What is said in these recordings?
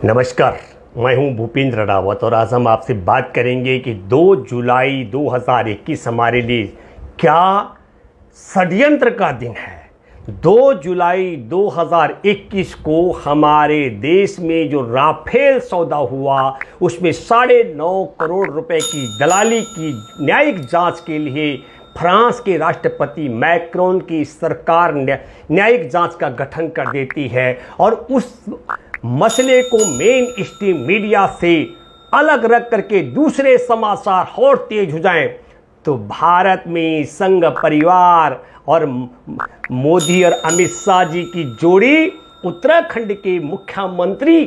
नमस्कार, मैं हूं भूपेंद्र रावत और आज हम आपसे बात करेंगे कि 2 जुलाई 2021 हमारे लिए क्या षड्यंत्र का दिन है। 2 जुलाई 2021 को हमारे देश में जो राफेल सौदा हुआ उसमें 9.5 करोड़ रुपए की दलाली की न्यायिक जांच के लिए फ्रांस के राष्ट्रपति मैक्रोन की सरकार न्यायिक जांच का गठन कर देती है और उस मसले को मेन स्ट्रीम मीडिया से अलग रख करके दूसरे समाचार और तेज हो जाएं तो भारत में संघ परिवार और मोदी और अमित शाह जी की जोड़ी उत्तराखंड के मुख्यमंत्री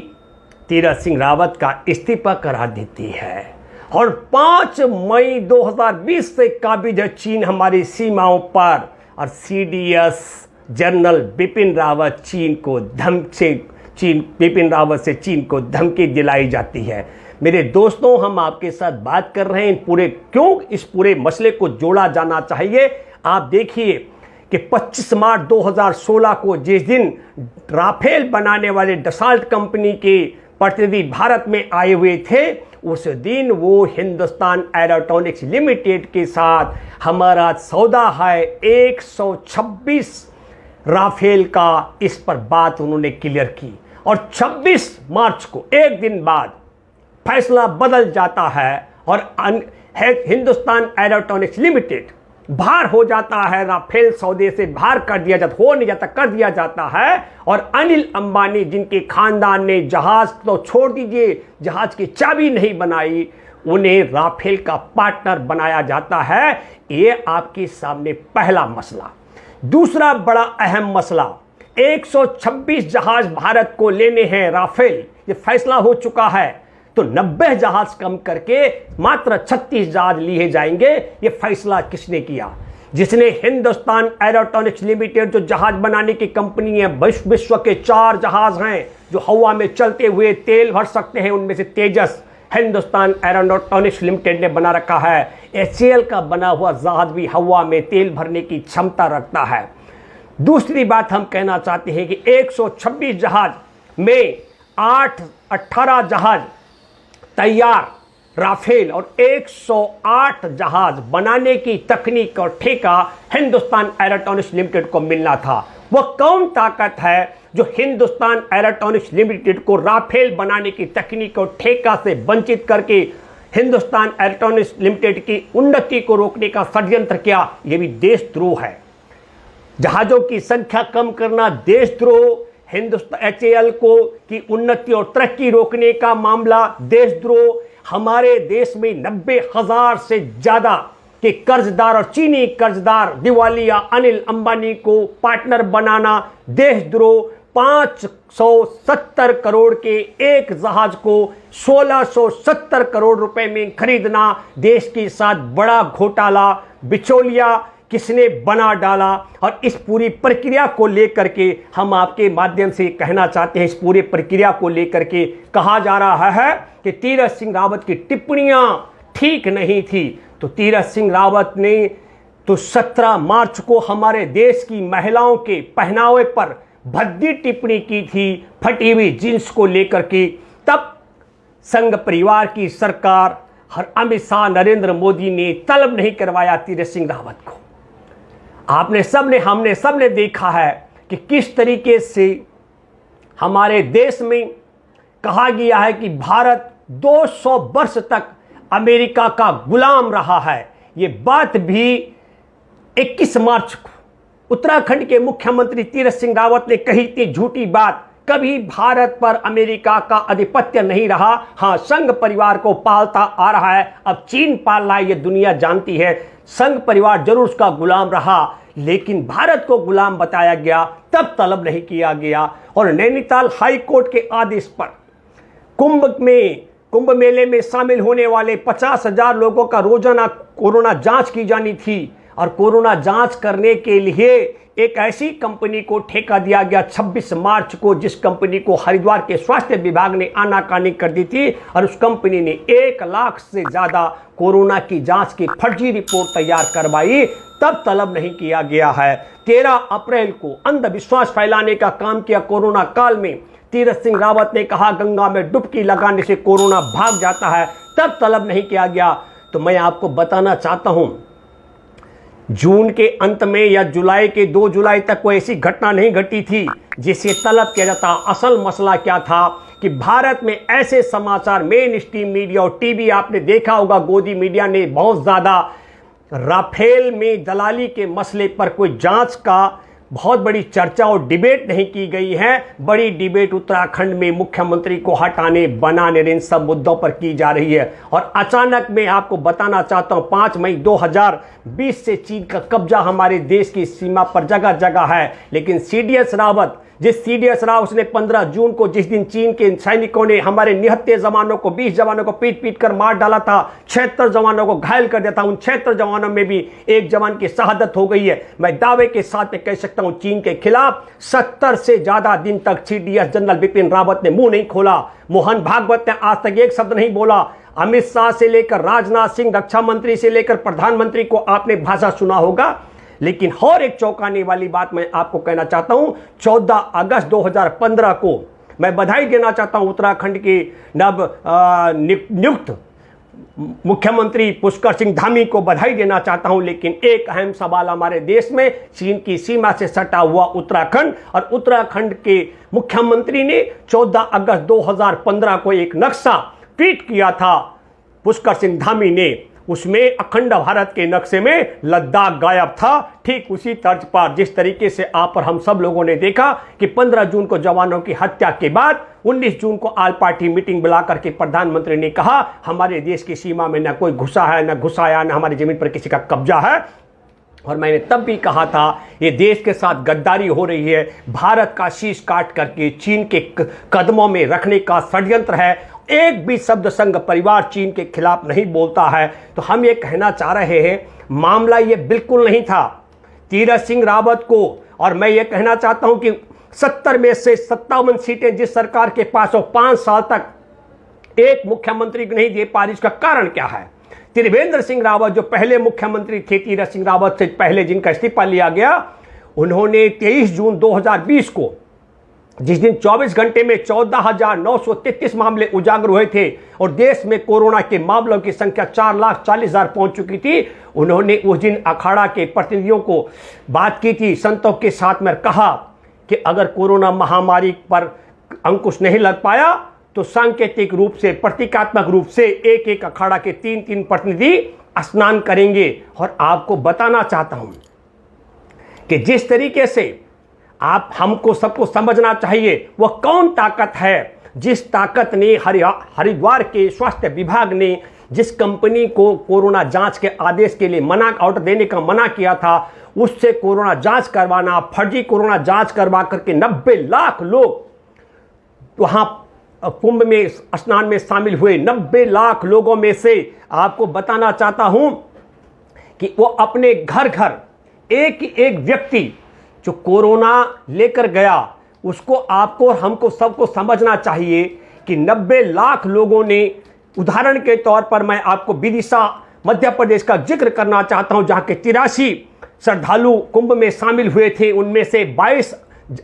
तीरथ सिंह रावत का इस्तीफा करा देती है और 5 मई 2020 से काबिज है चीन हमारी सीमाओं पर और सीडीएस जनरल बिपिन रावत चीन को धमकी दिलाई जाती है। मेरे दोस्तों, हम आपके साथ बात कर रहे हैं इस पूरे मसले को जोड़ा जाना चाहिए। आप देखिए कि 25 मार्च 2016 को जिस दिन राफेल बनाने वाले डसाल्ट कंपनी के प्रतिनिधि भारत में आए हुए थे उस दिन वो हिंदुस्तान एरोनॉटिक्स लिमिटेड के साथ हमारा सौदा है 126 राफेल का, इस पर बात उन्होंने क्लियर की और 26 मार्च को एक दिन बाद फैसला बदल जाता है और हिंदुस्तान एरोनॉटिक्स लिमिटेड बाहर हो जाता है। राफेल सौदे से बाहर कर दिया जाता है और अनिल अंबानी जिनके खानदान ने जहाज तो छोड़ दीजिए जहाज की चाबी नहीं बनाई, उन्हें राफेल का पार्टनर बनाया जाता है। ये आपके सामने पहला मसला। दूसरा बड़ा अहम मसला, 126 जहाज भारत को लेने हैं राफेल, ये फैसला हो चुका है तो 90 जहाज कम करके मात्र 36 जहाज लिए जाएंगे। ये फैसला किसने किया? जिसने हिंदुस्तान एरोनॉटिक्स लिमिटेड जो जहाज बनाने की कंपनी है, विश्व के 4 जहाज हैं जो हवा में चलते हुए तेल भर सकते हैं, उनमें से तेजस हिंदुस्तान एरोनॉटिक्स लिमिटेड ने बना रखा है। HAL का बना हुआ जहाज भी हवा में तेल भरने की क्षमता रखता है। दूसरी बात हम कहना चाहते हैं कि 126 जहाज में 18 जहाज तैयार राफेल और 108 जहाज बनाने की तकनीक और ठेका हिंदुस्तान एरोनॉटिक्स लिमिटेड को मिलना था। वह कौन ताकत है जो हिंदुस्तान एरोनॉटिक्स लिमिटेड को राफेल बनाने की तकनीक और ठेका से वंचित करके हिंदुस्तान एरोनॉटिक्स लिमिटेड की उन्नति को रोकने का षड्यंत्र किया? यह भी देशद्रोह है। जहाजों की संख्या कम करना देशद्रोह, हिंदुस्तान HAL को की उन्नति और तरक्की रोकने का मामला देशद्रोह, हमारे देश में 90,000 से ज्यादा के कर्जदार और चीनी कर्जदार दिवालिया अनिल अंबानी को पार्टनर बनाना देशद्रोह, 570 करोड़ के एक जहाज को 1670 करोड़ रुपए में खरीदना देश के साथ बड़ा घोटाला, बिचौलिया किसने बना डाला। और इस पूरी प्रक्रिया को लेकर के हम आपके माध्यम से कहना चाहते हैं, इस पूरी प्रक्रिया को लेकर के कहा जा रहा है कि तीरथ सिंह रावत की टिप्पणियां ठीक नहीं थी। तो तीरथ सिंह रावत ने तो 17 मार्च को हमारे देश की महिलाओं के पहनावे पर भद्दी टिप्पणी की थी, फटी हुई जींस को लेकर के। तब संघ परिवार की सरकार और अमित शाह नरेंद्र मोदी ने तलब नहीं करवाया तीरथ सिंह रावत को। हमने सबने देखा है कि किस तरीके से हमारे देश में कहा गया है कि भारत 200 वर्ष तक अमेरिका का गुलाम रहा है। ये बात भी 21 मार्च को उत्तराखंड के मुख्यमंत्री तीरथ सिंह रावत ने कही थी। झूठी बात, कभी भारत पर अमेरिका का आधिपत्य नहीं रहा। हाँ, संघ परिवार को पालता आ रहा है, अब चीन पाल रहा है, ये दुनिया जानती है। संघ परिवार जरूर उसका गुलाम रहा लेकिन भारत को गुलाम बताया गया, तब तलब नहीं किया गया। और नैनीताल हाई कोर्ट के आदेश पर कुंभ मेले में शामिल होने वाले 50,000 लोगों का रोजाना कोरोना जांच की जानी थी और कोरोना जांच करने के लिए एक ऐसी कंपनी को ठेका दिया गया 26 मार्च को, जिस कंपनी को हरिद्वार के स्वास्थ्य विभाग ने आनाकानी कर दी थी और उस कंपनी ने 1 लाख से ज्यादा कोरोना की जांच की फर्जी रिपोर्ट तैयार करवाई, तब तलब नहीं किया गया है। 13 अप्रैल को अंधविश्वास फैलाने का काम किया कोरोना काल में, तीरथ सिंह रावत ने कहा गंगा में डुबकी लगाने से कोरोना भाग जाता है, तब तलब नहीं किया गया। तो मैं आपको बताना चाहता हूं, जून के अंत में या जुलाई के 2 जुलाई तक कोई ऐसी घटना नहीं घटी थी जिसे तलब किया जाता। असल मसला क्या था कि भारत में ऐसे समाचार मेन स्ट्रीम मीडिया और टीवी, आपने देखा होगा गोदी मीडिया ने बहुत ज्यादा राफेल में दलाली के मसले पर कोई जांच का बहुत बड़ी चर्चा और डिबेट नहीं की गई है। बड़ी डिबेट उत्तराखंड में मुख्यमंत्री को हटाने, बनाने, इन सब मुद्दों पर की जा रही है। और अचानक मैं आपको बताना चाहता हूं 5 मई 2020 से चीन का कब्जा हमारे देश की सीमा पर जगह जगह है। लेकिन सीडीएस रावत, जिस सीडीएस रावत ने 15 जून को, जिस दिन चीन के सैनिकों ने हमारे निहत्थे जवानों को, 20 जवानों को पीट पीट कर मार डाला था, 76 जवानों को घायल कर दिया था, उन 76 जवानों में भी एक जवान की शहादत हो गई है। मैं दावे के साथ में कह सकता हूं चीन के खिलाफ 70 से ज्यादा दिन तक सीडीएस जनरल बिपिन रावत ने मुंह नहीं खोला। मोहन भागवत ने आज तक एक शब्द नहीं बोला। अमित शाह से लेकर राजनाथ सिंह, रक्षा मंत्री से लेकर प्रधानमंत्री को आपने भाषा सुना होगा। लेकिन और एक चौंकाने वाली बात मैं आपको कहना चाहता हूं, 14 अगस्त 2015 को मैं बधाई देना चाहता हूं उत्तराखंड के नव नियुक्त मुख्यमंत्री पुष्कर सिंह धामी को बधाई देना चाहता हूं। लेकिन एक अहम सवाल हमारे देश में, चीन की सीमा से सटा हुआ उत्तराखंड, और उत्तराखंड के मुख्यमंत्री ने 14 अगस्त 2015 को एक नक्शा ट्वीट किया था पुष्कर सिंह धामी ने। उसमें अखंड भारत के नक्शे में लद्दाख गायब था। ठीक उसी तर्ज पर जिस तरीके से आप और हम सब लोगों ने देखा कि 15 जून को जवानों की हत्या के बाद 19 जून को ऑल पार्टी मीटिंग बुलाकर के प्रधानमंत्री ने कहा हमारे देश की सीमा में न कोई घुसा है, न घुसाया, न हमारी जमीन पर किसी का कब्जा है। और मैंने तब भी कहा था ये देश के साथ गद्दारी हो रही है, भारत का शीश काट करके चीन के कदमों में रखने का षड्यंत्र है। एक भी शब्द संघ परिवार चीन के खिलाफ नहीं बोलता है। तो हम ये कहना चाह रहे हैं मामला ये बिल्कुल नहीं था तीरथ सिंह रावत को। और मैं ये कहना चाहता हूं कि 70 में से 57 सीटें जिस सरकार के पास हो, 5 साल तक एक मुख्यमंत्री को नहीं दे पा रही, इसका कारण क्या है? त्रिवेंद्र सिंह रावत जो पहले मुख्यमंत्री थे, तीरथ सिंह रावत से पहले जिनका इस्तीफा लिया गया, उन्होंने 23 जून 2020 को, जिस दिन 24 घंटे में 14,933 मामले उजागर हुए थे और देश में कोरोना के मामलों की संख्या 4,40,000 पहुंच चुकी थी, उन्होंने उस दिन अखाड़ा के प्रतिनिधियों को बात की थी, संतों के साथ में कहा कि अगर कोरोना महामारी पर अंकुश नहीं लग पाया तो सांकेतिक रूप से, प्रतीकात्मक रूप से एक एक अखाड़ा के 3-3 प्रतिनिधि स्नान करेंगे। और आपको बताना चाहता हूं कि जिस तरीके से आप हमको सबको समझना चाहिए वह कौन ताकत है, जिस ताकत ने हरिद्वार के स्वास्थ्य विभाग ने जिस कंपनी को कोरोना जांच के आदेश के लिए ऑर्डर देने का मना किया था, उससे कोरोना जांच करवाना, फर्जी कोरोना जांच करवा करके 90 लाख लोग वहां कुंभ में स्नान में शामिल हुए। 90 लाख लोगों में से आपको बताना चाहता हूं कि वो अपने घर घर एक व्यक्ति जो कोरोना लेकर गया, उसको आपको और हमको सबको समझना चाहिए कि 90 लाख लोगों ने, उदाहरण के तौर पर मैं आपको विदिशा मध्य प्रदेश का जिक्र करना चाहता हूं, जहां के 83 श्रद्धालु कुंभ में शामिल हुए थे, उनमें से 22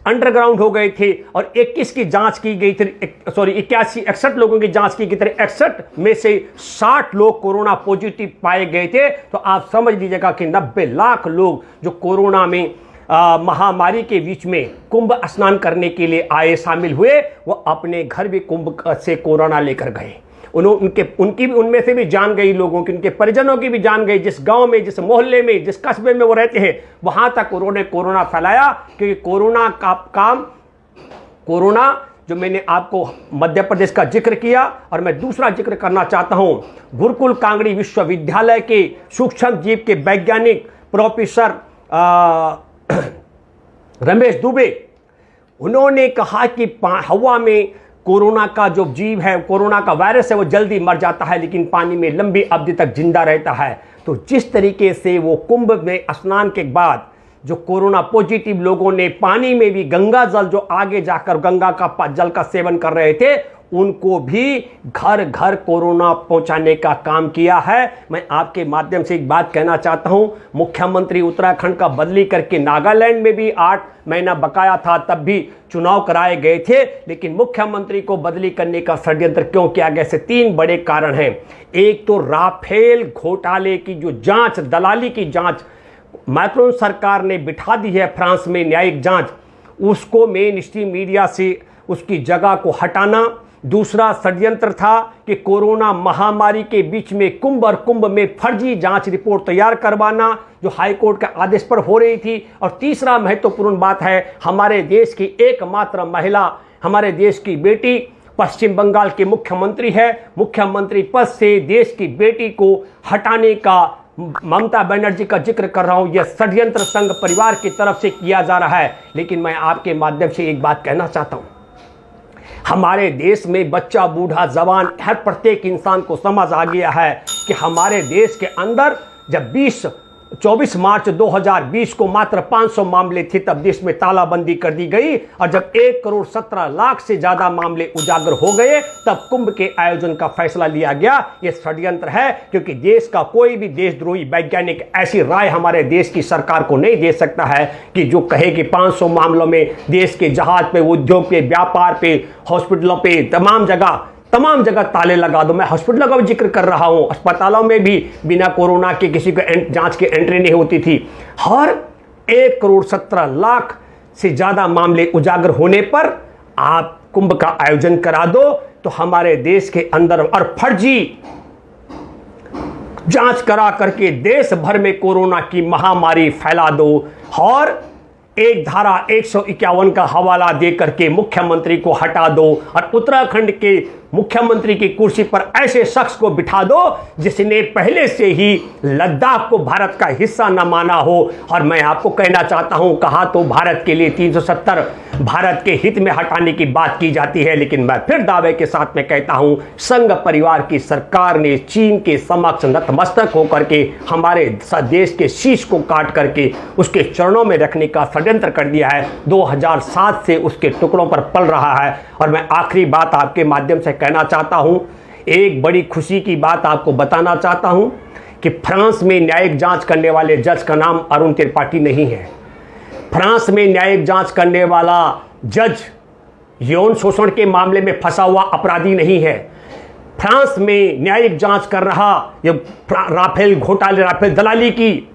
अंडरग्राउंड हो गए थे और 21 की जांच की गई थी, 61 लोगों की जांच की गई थी। 61 में से 60 लोग कोरोना पॉजिटिव पाए गए थे। तो आप समझ लीजिएगा कि 90 लाख लोग जो कोरोना में महामारी के बीच में कुंभ स्नान करने के लिए आए, शामिल हुए, वो अपने घर भी कुंभ से कोरोना लेकर गए। उनकी भी, उनमें से भी जान गई, लोगों की, उनके परिजनों की भी जान गई। जिस गांव में, जिस मोहल्ले में, जिस कस्बे में वो रहते हैं, वहां तक उन्होंने कोरोना फैलाया। क्योंकि कोरोना का काम, कोरोना जो मैंने आपको मध्य प्रदेश का जिक्र किया, और मैं दूसरा जिक्र करना चाहता हूं गुरुकुल कांगड़ी विश्वविद्यालय के सूक्ष्म जीव के वैज्ञानिक प्रोफेसर रमेश दुबे, उन्होंने कहा कि हवा में कोरोना का जो जीव है, कोरोना का वायरस है, वो जल्दी मर जाता है लेकिन पानी में लंबी अवधि तक जिंदा रहता है। तो जिस तरीके से वो कुंभ में स्नान के बाद जो कोरोना पॉजिटिव लोगों ने पानी में भी गंगा जल, जो आगे जाकर गंगा का जल का सेवन कर रहे थे, उनको भी घर घर कोरोना पहुंचाने का काम किया है। मैं आपके माध्यम से एक बात कहना चाहता हूं, मुख्यमंत्री उत्तराखंड का बदली करके नागालैंड में भी 8 महीना बकाया था, तब भी चुनाव कराए गए थे, लेकिन मुख्यमंत्री को बदली करने का षड्यंत्र क्यों किया गया? ऐसे 3 बड़े कारण हैं। एक तो राफेल घोटाले की जो जांच, दलाली की जांच मैक्रोन सरकार ने बिठा दी है फ्रांस में, न्यायिक जांच, उसको मेन स्ट्रीम मीडिया से उसकी जगह को हटाना। दूसरा षड्यंत्र था कि कोरोना महामारी के बीच में कुंभ और कुंभ में फर्जी जांच रिपोर्ट तैयार करवाना, जो हाईकोर्ट के आदेश पर हो रही थी। और तीसरा महत्वपूर्ण बात है, हमारे देश की एकमात्र महिला, हमारे देश की बेटी पश्चिम बंगाल के मुख्यमंत्री है, मुख्यमंत्री पद से देश की बेटी को हटाने का, ममता बनर्जी का जिक्र कर रहा हूं, यह षड्यंत्र संघ परिवार की तरफ से किया जा रहा है। लेकिन मैं आपके माध्यम से एक बात कहना चाहता हूं, हमारे देश में बच्चा, बूढ़ा, जवान, हर प्रत्येक इंसान को समझ आ गया है कि हमारे देश के अंदर जब 24 मार्च 2020 को मात्र 500 मामले थे, तब देश में तालाबंदी कर दी गई, और जब 1 करोड़ 17 लाख से ज्यादा मामले उजागर हो गए, तब कुंभ के आयोजन का फैसला लिया गया। यह षड्यंत्र है, क्योंकि देश का कोई भी देशद्रोही वैज्ञानिक ऐसी राय हमारे देश की सरकार को नहीं दे सकता है कि जो कहे कि 500 मामलों में देश के जहाज पे, उद्योग पे, व्यापार पे, हॉस्पिटलों पे, तमाम जगह ताले लगा दो। मैं हॉस्पिटलों का भी जिक्र कर रहा हूं, अस्पतालों में भी बिना कोरोना के किसी को जांच की एंट्री नहीं होती थी। हर 1 करोड़ 17 लाख से ज्यादा मामले उजागर होने पर आप कुंभ का आयोजन करा दो, तो हमारे देश के अंदर और फर्जी जांच करा करके देश भर में कोरोना की महामारी फैला दो, और एक धारा 151 का हवाला दे करके मुख्यमंत्री को हटा दो, और उत्तराखंड के मुख्यमंत्री की कुर्सी पर ऐसे शख्स को बिठा दो जिसने पहले से ही लद्दाख को भारत का हिस्सा न माना हो। और मैं आपको कहना चाहता हूं, कहा तो भारत के लिए 370 भारत के हित में हटाने की बात की जाती है, लेकिन मैं फिर दावे के साथ में कहता हूं, संघ परिवार की सरकार ने चीन के समक्ष नतमस्तक होकर के हमारे देश के शीश को काट करके उसके चरणों में रखने का षड्यंत्र कर दिया है। 2007 से उसके टुकड़ों पर पल रहा है। और मैं आखिरी बात आपके माध्यम से कहना चाहता हूं, एक बड़ी खुशी की बात आपको बताना चाहता हूं कि फ्रांस में न्यायिक जांच करने वाले जज का नाम अरुण त्रिपाठी नहीं है। फ्रांस में न्यायिक जांच करने वाला जज यौन शोषण के मामले में फंसा हुआ अपराधी नहीं है। फ्रांस में न्यायिक जांच कर रहा ये राफेल घोटाले, राफेल दलाली की,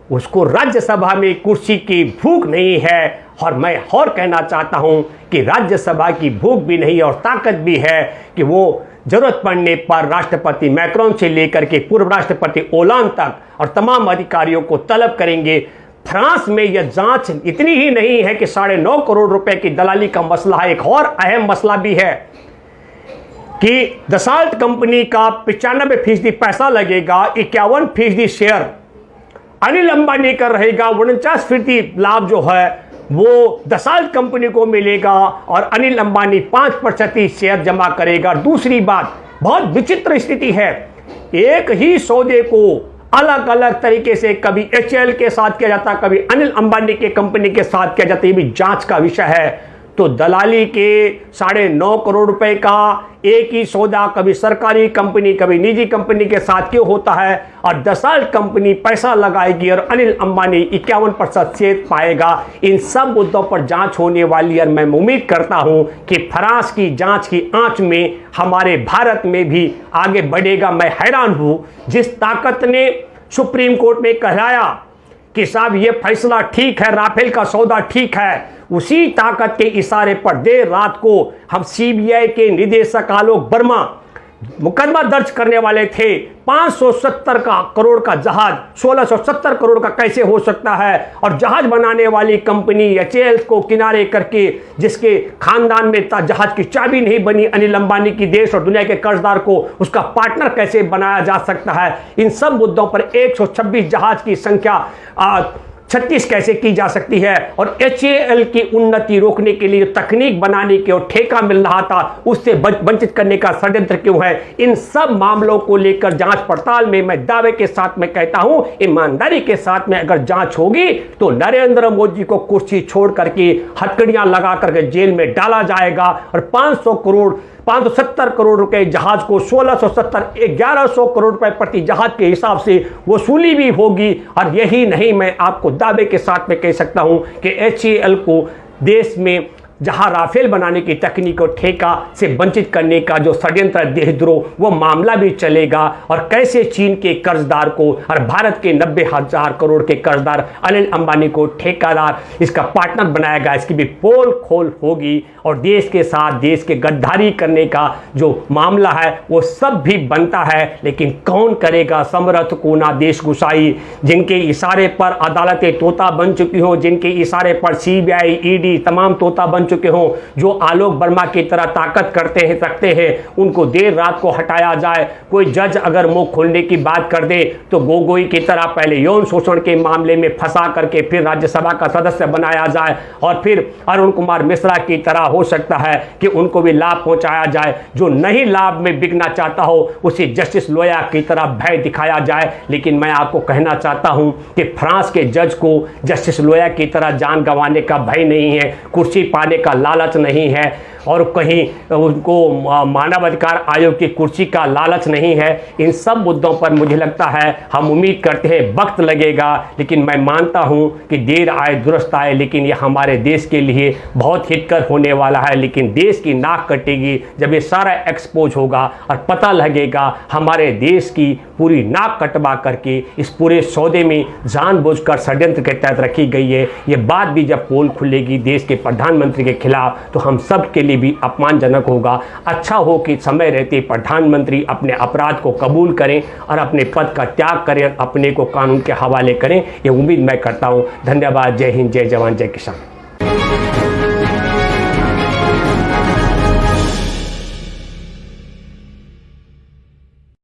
उसको राज्यसभा में कुर्सी की भूख नहीं है। और मैं और कहना चाहता हूं कि राज्यसभा की भूख भी नहीं और ताकत भी है कि वो जरूरत पड़ने पर राष्ट्रपति मैक्रोन से लेकर के पूर्व राष्ट्रपति ओलांद तक और तमाम अधिकारियों को तलब करेंगे। फ्रांस में यह जांच इतनी ही नहीं है कि 9.5 करोड़ रुपए की दलाली का मसला है, एक और अहम मसला भी है कि दसाल्ट कंपनी का 95% पैसा लगेगा, 51% शेयर अनिल अंबानी का रहेगा, 49% लाभ जो है वो दसाल्ट कंपनी को मिलेगा, और अनिल अंबानी 5% शेयर जमा करेगा। दूसरी बात, बहुत विचित्र स्थिति है, एक ही सौदे को अलग अलग तरीके से कभी HAL के साथ किया जाता, कभी अनिल अंबानी के कंपनी के साथ किया जाता, ये भी जांच का विषय है। तो दलाली के 9.5 करोड़ रुपए का एक ही सौदा कभी सरकारी कंपनी कभी निजी कंपनी के साथ क्यों होता है, और दसाल्ट कंपनी पैसा लगाएगी और अनिल अंबानी 51% शेयर पाएगा। इन सब मुद्दों पर जांच होने वाली है। मैं उम्मीद करता हूं कि फ्रांस की जांच की आंच में हमारे भारत में भी आगे बढ़ेगा। मैं हैरान हूं, जिस ताकत ने सुप्रीम कोर्ट में कहलाया कि साहब ये फैसला ठीक है, राफेल का सौदा ठीक है, उसी ताकत के इशारे पर देर रात को हम CBI के निदेशक आलोक वर्मा मुकदमा दर्ज करने वाले थे। 570 करोड़ का जहाज 1670 करोड़ का कैसे हो सकता है, और जहाज बनाने वाली कंपनी HAL को किनारे करके, जिसके खानदान में जहाज की चाबी नहीं बनी अनिल अंबानी की, देश और दुनिया के कर्जदार को उसका पार्टनर कैसे बनाया जा सकता है। इन सब मुद्दों पर 126 जहाज की संख्या 36 कैसे की जा सकती है, और HAL की उन्नति रोकने के लिए तकनीक बनाने के और ठेका मिल रहा था उससे वंचित करने का षड्यंत्र क्यों है। इन सब मामलों को लेकर जांच पड़ताल में मैं दावे के साथ में कहता हूं, ईमानदारी के साथ में अगर जांच होगी तो नरेंद्र मोदी को कुर्सी छोड़ करके हथकड़ियां लगा करके जेल में डाला जाएगा, और 570 करोड़ रुपए जहाज को 1100 करोड़ रुपए प्रति जहाज के हिसाब से वसूली भी होगी। और यही नहीं, मैं आपको दावे के साथ में कह सकता हूं कि HAL को देश में जहां राफेल बनाने की तकनीक और ठेका से वंचित करने का जो षड्यंत्र देशद्रोह वो मामला भी चलेगा, और कैसे चीन के कर्जदार को और भारत के 90,000 करोड़ के कर्जदार अनिल अंबानी को ठेकेदार इसका पार्टनर बनाएगा, इसकी भी पोल खोल होगी। और देश के साथ देश के गद्दारी करने का जो मामला है वो सब भी बनता है, लेकिन कौन करेगा। समर्थ को ना देश घुसाई, जिनके इशारे पर अदालतें तोता बन चुकी हो, जिनके इशारे पर CBI ED तमाम तोता बन चुके हों, जो आलोक वर्मा की तरह ताकत रखते हैं, उनको देर रात को हटाया जाए। कोई जज अगर मुंह खोलने की बात कर दे तो गोगोई की तरह पहले यौन शोषण के मामले में फंसा करके फिर राज्यसभा का सदस्य बनाया जाए, और फिर अरुण कुमार मिश्रा की तरह हो सकता है कि उनको भी लाभ पहुंचाया जाए। जो नहीं लाभ में बिकना चाहता हो उसे जस्टिस लोया की तरह भय दिखाया जाए। लेकिन मैं आपको कहना चाहता हूं कि फ्रांस के जज को जस्टिस लोया की तरह जान गंवाने का भय नहीं है, कुर्सी पाने का लालच नहीं है, और कहीं उनको मानवाधिकार आयोग की कुर्सी का लालच नहीं है। इन सब मुद्दों पर मुझे लगता है हम उम्मीद करते हैं वक्त लगेगा, लेकिन मैं मानता हूं कि देर आए दुरुस्त आए, लेकिन यह हमारे देश के लिए बहुत हितकर होने वाला है। लेकिन देश की नाक कटेगी जब ये सारा एक्सपोज होगा और पता लगेगा हमारे देश की पूरी नाक कटवा करके इस पूरे सौदे में जानबूझकर षड्यंत्र के तहत रखी गई है। ये बात भी जब पोल खुलेगी देश के प्रधानमंत्री के खिलाफ तो हम सब के लिए भी अपमानजनक होगा। अच्छा हो कि समय रहते प्रधानमंत्री अपने अपराध को कबूल करें और अपने पद का त्याग करें, अपने को कानून के हवाले करें। ये उम्मीद मैं करता हूं। धन्यवाद। जय हिंद, जय जवान, जय किसान।